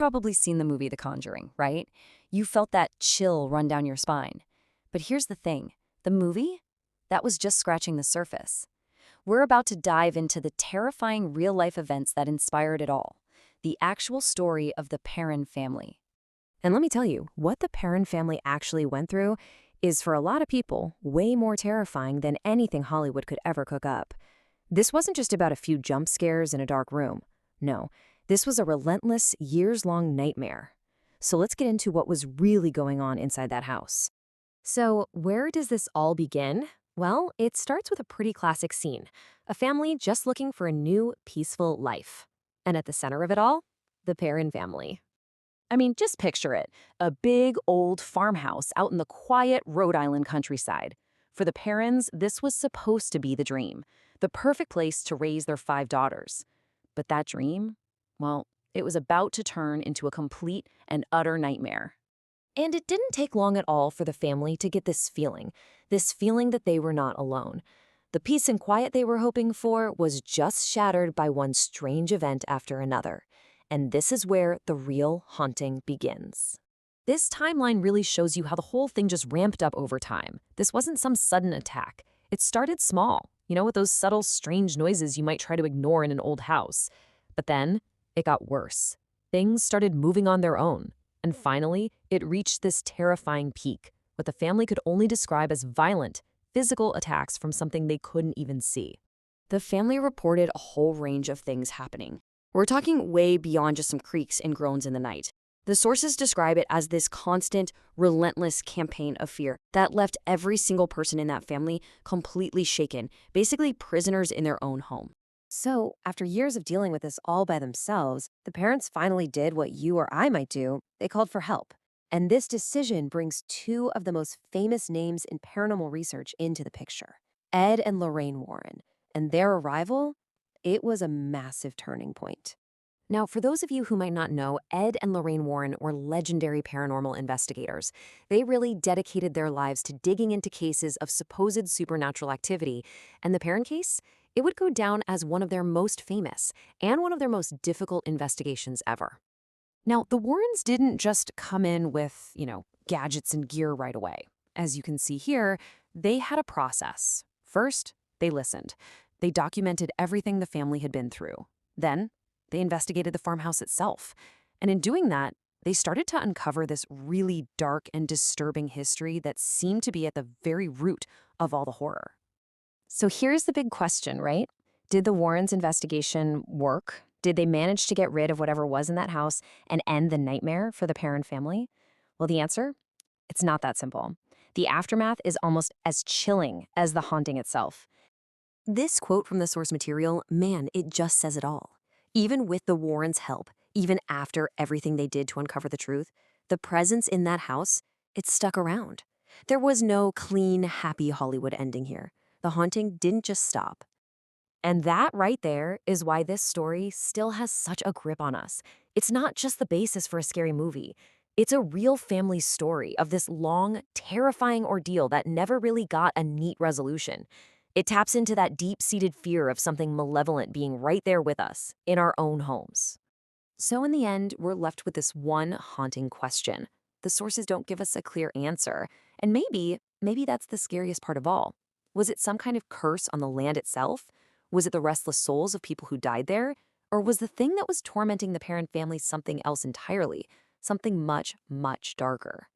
Probably seen the movie The Conjuring, right? You felt that chill run down your spine. But here's the thing, the movie? That was just scratching the surface. We're about to dive into the terrifying real-life events that inspired it all. The actual story of the Perron family. And let me tell you, what the Perron family actually went through is, for a lot of people, way more terrifying than anything Hollywood could ever cook up. This wasn't just about a few jump scares in a dark room. No, this was a relentless, years-long nightmare. So let's get into what was really going on inside that house. So where does this all begin? Well, it starts with a pretty classic scene. A family just looking for a new, peaceful life. And at the center of it all, the Perron family. I mean, just picture it. A big, old farmhouse out in the quiet Rhode Island countryside. For the Perrons, this was supposed to be the dream. The perfect place to raise their 5 daughters. But that dream, well, it was about to turn into a complete and utter nightmare. And it didn't take long at all for the family to get this feeling that they were not alone. The peace and quiet they were hoping for was just shattered by one strange event after another. And this is where the real haunting begins. This timeline really shows you how the whole thing just ramped up over time. This wasn't some sudden attack. It started small, with those subtle, strange noises you might try to ignore in an old house. But then it got worse. Things started moving on their own. And finally, it reached this terrifying peak, what the family could only describe as violent, physical attacks from something they couldn't even see. The family reported a whole range of things happening. We're talking way beyond just some creaks and groans in the night. The sources describe it as this constant, relentless campaign of fear that left every single person in that family completely shaken, basically prisoners in their own home. So, after years of dealing with this all by themselves, the parents finally did what you or I might do. They called for help. And this decision brings 2 of the most famous names in paranormal research into the picture, Ed and Lorraine Warren. And their arrival, it was a massive turning point. Now, for those of you who might not know, Ed and Lorraine Warren were legendary paranormal investigators. They really dedicated their lives to digging into cases of supposed supernatural activity. And the Perron case? It would go down as one of their most famous and one of their most difficult investigations ever. Now, the Warrens didn't just come in with, gadgets and gear right away. As you can see here, they had a process. First, they listened. They documented everything the family had been through. Then, they investigated the farmhouse itself. And in doing that, they started to uncover this really dark and disturbing history that seemed to be at the very root of all the horror. So here's the big question, right? Did the Warrens' investigation work? Did they manage to get rid of whatever was in that house and end the nightmare for the Perron family? Well, the answer? It's not that simple. The aftermath is almost as chilling as the haunting itself. This quote from the source material, man, it just says it all. Even with the Warrens' help, even after everything they did to uncover the truth, the presence in that house, it stuck around. There was no clean, happy Hollywood ending here. The haunting didn't just stop. And that right there is why this story still has such a grip on us. It's not just the basis for a scary movie. It's a real family story of this long, terrifying ordeal that never really got a neat resolution. It taps into that deep-seated fear of something malevolent being right there with us, in our own homes. So in the end, we're left with this one haunting question. The sources don't give us a clear answer. And maybe that's the scariest part of all. Was it some kind of curse on the land itself? Was it the restless souls of people who died there? Or was the thing that was tormenting the Perron family something else entirely? Something much, much darker?